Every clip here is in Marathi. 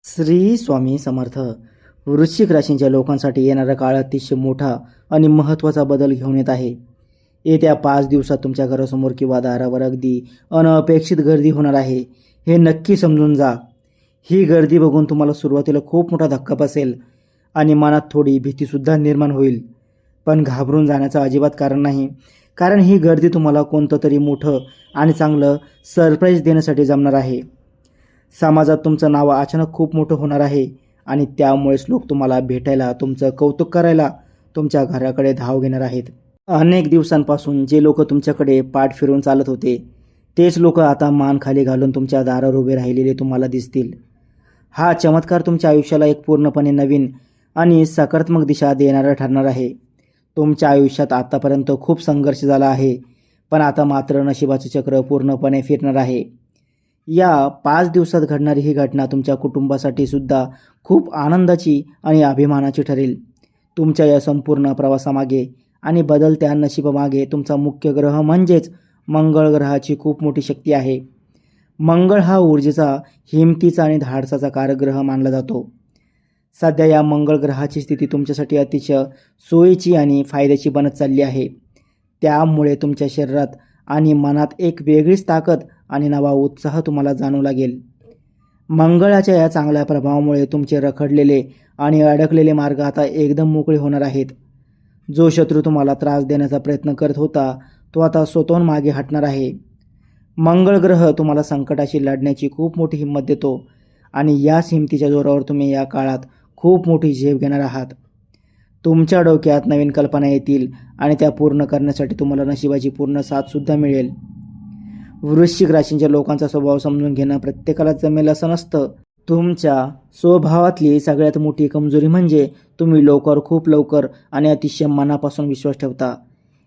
श्री स्वामी समर्थ. वृश्चिक राशींच्या लोकांसाठी येणारा काळ अतिशय मोठा आणि महत्त्वाचा बदल घेऊन येत आहे. येत्या 5 दिवसात तुमच्या घरासमोर किंवा दारावर अगदी अनपेक्षित गर्दी होणार आहे. हे नक्की समजून जा. ही गर्दी बघून तुम्हाला सुरुवातीला खूप मोठा धक्का बसेल आणि मनात थोडी भीतीसुद्धा निर्माण होईल. पण घाबरून जाण्याचं अजिबात कारण नाही, कारण ही गर्दी तुम्हाला कोणतं तरी मोठं आणि चांगलं सरप्राईज देण्यासाठी जमणार आहे. समाजात तुमचं नाव अचानक खूप मोठं होणार आहे आणि त्यामुळेच लोक तुम्हाला भेटायला, तुमचं कौतुक करायला तुमच्या घराकडे धाव घेणार आहेत. अनेक दिवसांपासून जे लोक तुमच्याकडे पाठ फिरून चालत होते तेच लोक आता मान खाली घालून तुमच्या दारावर उभे राहिलेले तुम्हाला दिसतील. हा चमत्कार तुमच्या आयुष्याला एक पूर्णपणे नवीन आणि सकारात्मक दिशा देणारा ठरणार आहे. तुमच्या आयुष्यात आतापर्यंत खूप संघर्ष झाला आहे, पण आता मात्र नशिबाचे चक्र पूर्णपणे फिरणार आहे. या 5 दिवसात घडणारी ही घटना तुमच्या कुटुंबासाठी सुद्धा खूप आनंदाची आणि अभिमानाची ठरेल. तुमच्या या संपूर्ण प्रवासामागे आणि बदलत्या नशिबामागे तुमचा मुख्य ग्रह म्हणजेच मंगळ ग्रहाची खूप मोठी शक्ती आहे. मंगळ हा ऊर्जेचा, हिमतीचा आणि धाडसाचा कारकग्रह मानला जातो. सध्या या मंगळ ग्रहाची स्थिती तुमच्यासाठी अतिशय सोयीची आणि फायद्याची बनत चालली आहे. त्यामुळे तुमच्या शरीरात आणि मनात एक वेगळीच ताकद आणि नवा उत्साह तुम्हाला जाणवू लागेल. मंगळाच्या या चांगल्या प्रभावामुळे तुमचे रखडलेले आणि अडकलेले मार्ग आता एकदम मोकळे होणार आहेत. जो शत्रू तुम्हाला त्रास देण्याचा प्रयत्न करत होता तो आता स्वतःहून मागे हटणार आहे. मंगळ ग्रह तुम्हाला संकटाशी लढण्याची खूप मोठी हिंमत देतो आणि याच हिमतीच्या जोरावर तुम्ही या काळात खूप मोठी झेप घेणार आहात. तुमच्या डोक्यात नवीन कल्पना येतील आणि त्या पूर्ण करण्यासाठी तुम्हाला नशिबाची पूर्ण साथसुद्धा मिळेल. वृश्चिक राशींच्या लोकांचा स्वभाव समजून घेणं प्रत्येकाला जमेल असं नसतं. तुमच्या स्वभावातली सगळ्यात मोठी कमजोरी म्हणजे तुम्ही खूप लवकर आणि अतिशय मनापासून विश्वास ठेवता.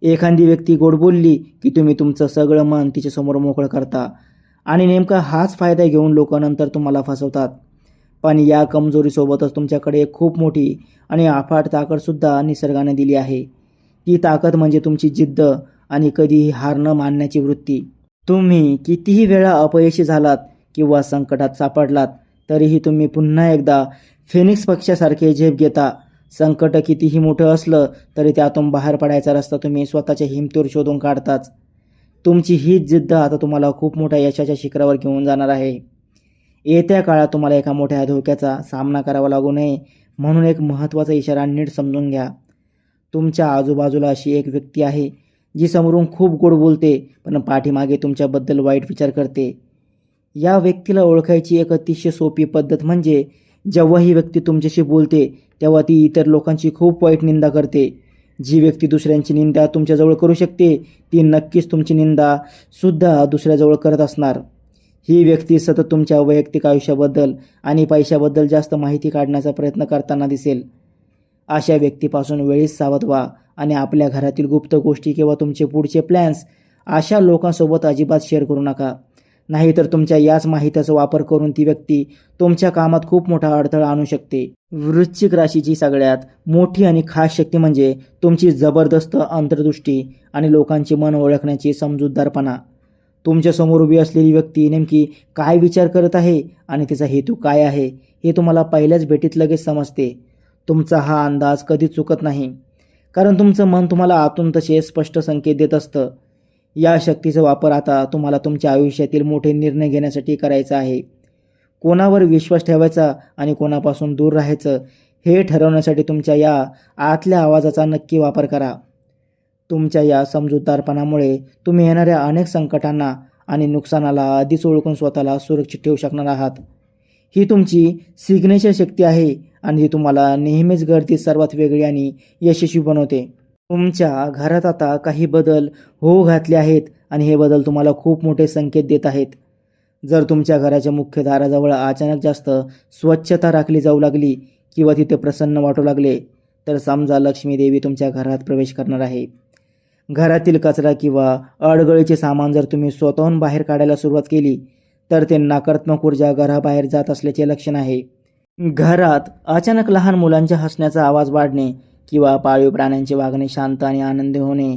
एखादी व्यक्ती गोड बोलली की तुम्ही तुमचं सगळं मन तिच्यासमोर मोकळं करता आणि नेमका हाच फायदा घेऊन लोक नंतर तुम्हाला फसवतात. पण या कमजोरीसोबतच तुमच्याकडे एक खूप मोठी आणि अफाट ताकदसुद्धा निसर्गाने दिली आहे. ती ताकद म्हणजे तुमची जिद्द आणि कधीही हार न मानण्याची वृत्ती. तुम्ही कितीही वेळा अपयशी झालात किंवा संकटात सापडलात तरीही तुम्ही पुन्हा एकदा फेनिक्स पक्ष्यासारखे झेप घेता. संकट कितीही मोठं असलं तरी त्यातून बाहेर पडायचा रस्ता तुम्ही स्वतःच्या हिमतीवर शोधून काढताच. तुमची हीच जिद्द आता तुम्हाला खूप मोठ्या यशाच्या शिखरावर घेऊन जाणार आहे. येत्या काळात तुम्हाला एका मोठ्या धोक्याचा सामना करावा लागू नये म्हणून एक महत्त्वाचा इशारा नीट समजून घ्या. तुमच्या आजूबाजूला अशी एक व्यक्ती आहे जी समोरून खूप गोड बोलते पण पाठीमागे तुमच्याबद्दल वाईट विचार करते. या व्यक्तीला ओळखायची एक अतिशय सोपी पद्धत म्हणजे जेव्हा ही व्यक्ती तुमच्याशी बोलते तेव्हा ती इतर लोकांची खूप वाईट निंदा करते. जी व्यक्ती दुसऱ्यांची निंदा तुमच्याजवळ करू शकते ती नक्कीच तुमची निंदा सुद्धा दुसऱ्याजवळ करत असणार. ही व्यक्ती सतत तुमच्या वैयक्तिक आयुष्याबद्दल आणि पैशाबद्दल जास्त माहिती काढण्याचा प्रयत्न करताना दिसेल. अशा व्यक्तीपासून वेळीच सावध व्हा आणि आपल्या घरातील गुप्त गोष्टी किंवा तुमचे पुढचे प्लॅन्स अशा लोकांसोबत अजिबात शेअर करू नका. नाहीतर तुमच्या याच माहितीचा वापर करून ती व्यक्ती तुमच्या कामात खूप मोठा अडथळा आणू शकते. वृश्चिक राशीची सगळ्यात मोठी आणि खास शक्ती म्हणजे तुमची जबरदस्त अंतर्दृष्टी आणि लोकांचे मन ओळखण्याची समजूतदारपणा. तुमच्यासमोर उभी असलेली व्यक्ती नेमकी काय विचार करत आहे आणि तिचा हेतू काय आहे हे तुम्हाला पहिल्याच भेटीत लगेच समजते. तुमचा हा अंदाज कधीच चुकत नाही, कारण तुमचं मन तुम्हाला आतून तसे स्पष्ट संकेत देत असतं. या शक्तीचा वापर आता तुम्हाला तुमच्या आयुष्यातील मोठे निर्णय घेण्यासाठी करायचा आहे. कोणावर विश्वास ठेवायचा आणि कोणापासून दूर राहायचं हे ठरवण्यासाठी तुमच्या या आतल्या आवाजाचा नक्की वापर करा. तुमच्या या समजूतदारपणामुळे तुम्ही येणाऱ्या अनेक संकटांना आणि नुकसानाला आधीच ओळखून स्वतःला सुरक्षित ठेवू शकणार आहात. ही तुमची सिग्नेचर शक्ती आहे आणि ती तुम्हाला नेहमीच गर्दीत सर्वात वेगळी आणि यशस्वी बनवते. तुमच्या घरात आता काही बदल होऊ घातले आहेत आणि हे बदल तुम्हाला खूप मोठे संकेत देत आहेत. जर तुमच्या घराच्या मुख्य दाराजवळ अचानक जास्त स्वच्छता राखली जाऊ लागली किंवा तिथे प्रसन्न वाटू लागले तर समजा लक्ष्मी देवी तुमच्या घरात प्रवेश करणार आहे. घरातील कचरा किंवा अडगळीचे सामान जर तुम्ही स्वतःहून बाहेर काढायला सुरुवात केली तर ते नकारात्मक ऊर्जा घराबाहेर जात असल्याचे लक्षण आहे. घरात अचानक लहान मुलांच्या हसण्याचा आवाज वाढणे किंवा पाळीव प्राण्यांचे वागणे शांत आणि आनंदी होणे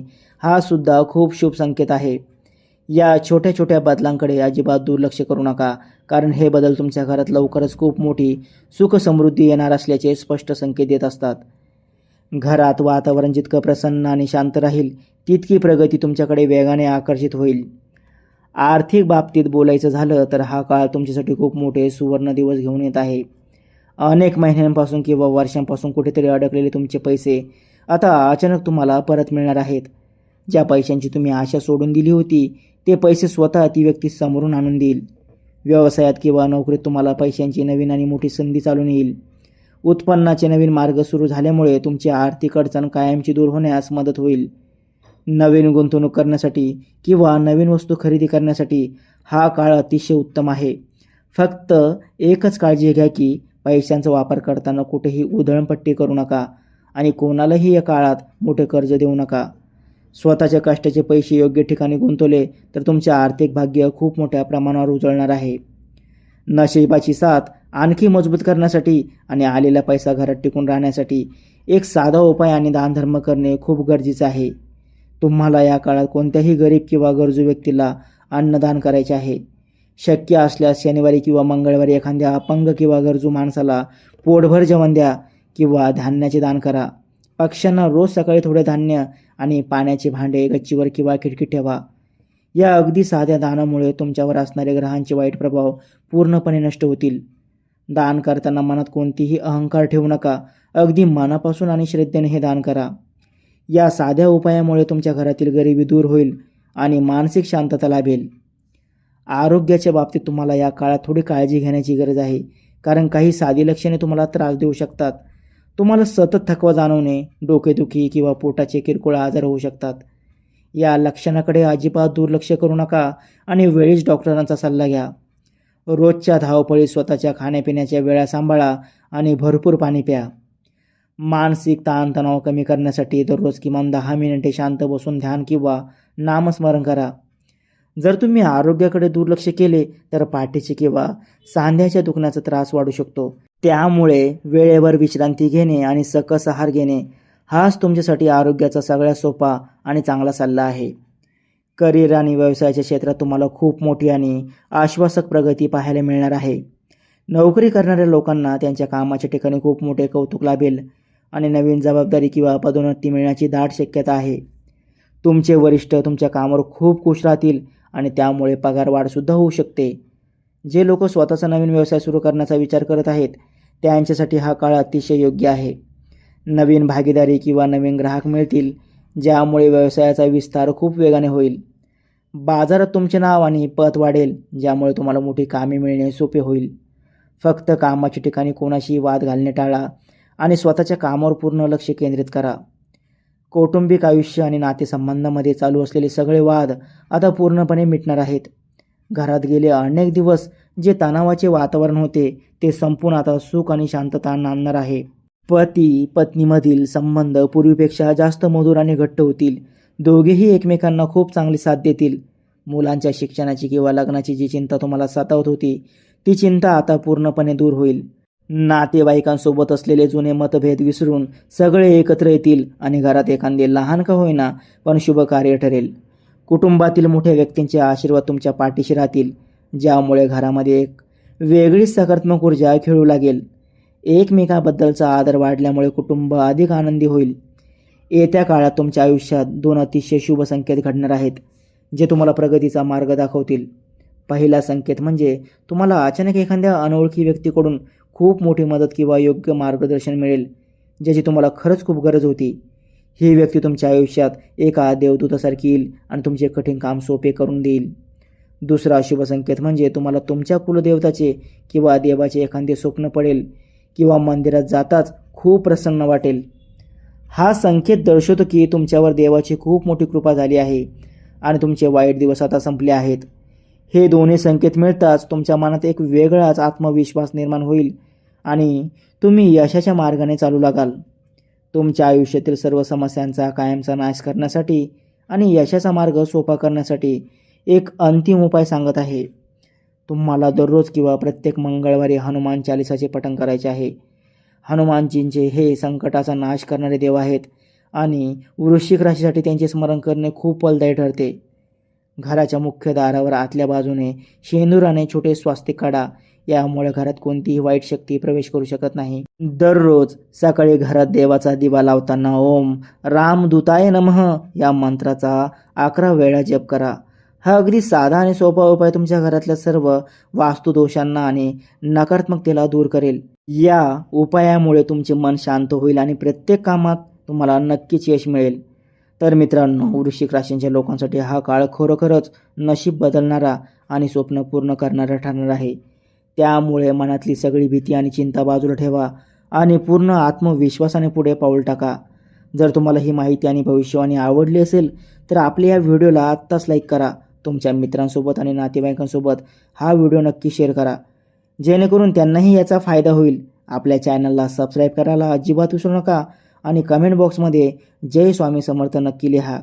हा सुद्धा खूप शुभ संकेत आहे. या छोट्या छोट्या बदलांकडे अजिबात दुर्लक्ष करू नका, कारण हे बदल तुमच्या घरात लवकरच खूप मोठी सुख समृद्धी येणार असल्याचे स्पष्ट संकेत देत असतात. घरात वातावरण जितकं प्रसन्न आणि शांत राहील, तितकी प्रगती तुमच्याकडे वेगाने आकर्षित होईल. आर्थिक बाबतीत बोलायचं झालं तर हा काळ तुमच्यासाठी खूप मोठे सुवर्ण दिवस घेऊन येत आहे. अनेक महिन्यांपासून किंवा वर्षांपासून कुठेतरी अडकलेले तुमचे पैसे आता अचानक तुम्हाला परत मिळणार आहेत. ज्या पैशांची तुम्ही आशा सोडून दिली होती, ते पैसे स्वतः ती व्यक्ती समोरून आणून देईल. व्यवसायात किंवा नोकरीत तुम्हाला पैशांची नवीन आणि मोठी संधी चालून येईल. उत्पन्नाचे नवीन मार्ग सुरू झाल्यामुळे तुमची आर्थिक अडचण कायमची दूर होण्यास मदत होईल. नवीन गुंतवणूक करण्यासाठी किंवा नवीन वस्तू खरेदी करण्यासाठी हा काळ अतिशय उत्तम आहे. फक्त एकच काळजी घ्या की पैशांचा वापर करताना कुठेही उधळपट्टी करू नका आणि कोणालाही या काळात मोठे कर्ज देऊ नका. स्वतःच्या कष्टाचे पैसे योग्य ठिकाणी गुंतवले तर तुमचे आर्थिक भाग्य खूप मोठ्या प्रमाणावर उजळणार आहे. नशिबाची साथ आणखी मजबूत करण्यासाठी आणि आलेला पैसा घरात टिकून राहण्यासाठी एक साधा उपाय आणि दानधर्म करणे खूप गरजेचे आहे. तुम्हाला या काळात कोणत्याही गरीब किंवा गरजू व्यक्तीला अन्नदान करायचे आहे. शक्य असल्यास शनिवारी किंवा मंगळवारी एखाद्या अपंग किंवा गरजू माणसाला पोटभर जेवण द्या किंवा धान्याचे दान करा. पक्ष्यांना रोज सकाळी थोडे धान्य आणि पाण्याचे भांडे गच्चीवर किंवा खिडकीत ठेवा. या अगदी साध्या दानामुळे तुमच्यावर असणारे ग्रहांचे वाईट प्रभाव पूर्णपणे नष्ट होतील. दान करताना मनात कोणतीही अहंकार ठेवू नका. अगदी मनापासून आणि श्रद्धेने हे दान करा. या साध्या उपायामुळे तुमच्या घरातील गरिबी दूर होईल आणि मानसिक शांतता लाभेल. आरोग्याच्या बाबतीत तुम्हाला या काळात थोडी काळजी घेण्याची गरज आहे, कारण काही साधी लक्षणे तुम्हाला त्रास देऊ शकतात. तुम्हाला सतत थकवा जाणवणे, डोकेदुखी किंवा पोटाचे किरकोळ आजार होऊ शकतात. या लक्षणाकडे अजिबात दुर्लक्ष करू नका आणि वेळीच डॉक्टरांचा सल्ला घ्या. रोजच्या धावपळीत स्वतःच्या खाण्यापिण्याच्या वेळा सांभाळा आणि भरपूर पाणी प्या. मानसिक ताणतणाव कमी करण्यासाठी दररोज किमान 10 मिनिटे शांत बसून ध्यान किंवा नामस्मरण करा. जर तुम्ही आरोग्याकडे दुर्लक्ष केले तर पाठीचे किंवा सांध्याच्या दुखण्याचा त्रास वाढू शकतो. त्यामुळे वेळेवर विश्रांती घेणे आणि सकस आहार घेणे हाच तुमच्यासाठी आरोग्याचा सगळ्यात सोपा आणि चांगला सल्ला आहे. करिअर आणि व्यवसायाच्या क्षेत्रात तुम्हाला खूप मोठी आणि आश्वासक प्रगती पाहायला मिळणार आहे. नोकरी करणाऱ्या लोकांना त्यांच्या कामाच्या ठिकाणी खूप मोठे कौतुक लाभेल आणि नवीन जबाबदारी किंवा पदोन्नती मिळण्याची दाट शक्यता आहे. तुमचे वरिष्ठ तुमच्या कामावर खूप खुश राहतील आणि त्यामुळे पगारवाढसुद्धा होऊ शकते. जे लोक स्वतःचा नवीन व्यवसाय सुरू करण्याचा विचार करत आहेत, त्यांच्यासाठी हा काळ अतिशय योग्य आहे. नवीन भागीदारी किंवा नवीन ग्राहक मिळतील, ज्यामुळे व्यवसायाचा विस्तार खूप वेगाने होईल. बाजारात तुमचे नाव आणि पत वाढेल, ज्यामुळे तुम्हाला मोठी कामे मिळणे सोपे होईल. फक्त कामाच्या ठिकाणी कोणाशीही वाद घालणे टाळा आणि स्वतःच्या कामावर पूर्ण लक्ष केंद्रित करा. कौटुंबिक आयुष्य आणि नातेसंबंधामध्ये चालू असलेले सगळे वाद आता पूर्णपणे मिटणार आहेत. घरात गेले अनेक दिवस जे तणावाचे वातावरण होते, ते संपून आता सुख आणि शांतता नांदणार आहे. पती पत्नीमधील संबंध पूर्वीपेक्षा जास्त मधुर आणि घट्ट होतील. दोघेही एकमेकांना खूप चांगली साथ देतील. मुलांच्या शिक्षणाची किंवा लग्नाची जी चिंता तुम्हाला सतावत होती, ती चिंता आता पूर्णपणे दूर होईल. नातेवाईकांसोबत असलेले जुने मतभेद विसरून सगळे एकत्र येतील आणि घरात एखादे लहान का होईना पण शुभ कार्य ठरेल. कुटुंबातील मोठ्या व्यक्तींचे आशीर्वाद तुमच्या पाठीशी राहतील, ज्यामुळे घरामध्ये एक वेगळीच सकारात्मक ऊर्जा खेळू लागेल. एकमेकाबद्दलचा आदर वाढल्यामुळे कुटुंब अधिक आनंदी होईल. येत्या काळात तुमच्या आयुष्यात 2 अतिशय शुभ संकेत घडणार आहेत, जे तुम्हाला प्रगतीचा मार्ग दाखवतील. पहिला संकेत म्हणजे तुम्हाला अचानक एखाद्या अनोळखी व्यक्तीकडून खूप मोठी मदत किंवा योग्य मार्गदर्शन मिळेल, ज्याची तुम्हाला खरंच खूप गरज होती. ही व्यक्ती तुमच्या आयुष्यात एका देवदूतासारखी येईल आणि तुमचे कठीण काम सोपे करून देईल. दुसरा शुभ संकेत म्हणजे तुम्हाला तुमच्या कुलदेवताचे किंवा देवाचे एखादे स्वप्न पडेल किंवा मंदिरात जाताच खूप प्रसन्न वाटेल. हा संकेत दर्शवतो की तुमच्यावर देवाची खूप मोठी कृपा झाली आहे आणि तुमचे वाईट दिवस आता संपले आहेत. हे दोन्ही संकेत मिळताच तुमच्या मनात एक वेगळाच आत्मविश्वास निर्माण होईल आणि तुम्ही यशाच्या मार्गाने चालू लागाल. तुमच्या आयुष्यातील सर्व समस्यांचा कायमचा नाश करण्यासाठी आणि यशाचा मार्ग सोपा करण्यासाठी एक अंतिम उपाय सांगत आहे. तुम्हाला दररोज किंवा प्रत्येक मंगळवारी हनुमान चालिसाचे पठण करायचे आहे. हनुमानजींचे हे संकटाचा नाश करणारे देव आहेत आणि वृश्चिक राशीसाठी त्यांचे स्मरण करणे खूप फलदायी ठरते. घराच्या मुख्य दारावर आतल्या बाजूने शेंदुराने छोटे स्वास्तिक काढा. यामुळे घरात कोणतीही वाईट शक्ती प्रवेश करू शकत नाही. दररोज सकाळी घरात देवाचा दिवा लावताना ओम रामदूताय नमः या मंत्राचा 11 वेळा जप करा. हा अगदी साधा आणि सोपा उपाय तुमच्या घरातल्या सर्व वास्तुदोषांना आणि नकारात्मकतेला दूर करेल. या उपायामुळे तुमचे मन शांत होईल आणि प्रत्येक कामात तुम्हाला नक्कीच यश मिळेल. तर मित्रांनो, वृश्चिक राशींच्या लोकांसाठी हा काळ खरोखरच नशीब बदलणारा आणि स्वप्न पूर्ण करणारा ठरणार आहे. त्यामुळे मनातली सगळी भीती आणि चिंता बाजूला ठेवा आणि पूर्ण आत्मविश्वासाने पुढे पाऊल टाका. जर तुम्हाला ही माहिती आणि भविष्यवाणी आवडली असेल तर आपल्या या व्हिडिओला आत्ताच लाईक करा. तुमच्या मित्रांसोबत आणि नातेवाईकांसोबत हा व्हिडिओ नक्की शेअर करा, जेणेकरून त्यांनाही याचा फायदा होईल. आपल्या चॅनलला सबस्क्राईब करायला अजिबात विसरू नका आणि कमेंट बॉक्समध्ये जय स्वामी समर्थ नक्की लिहा.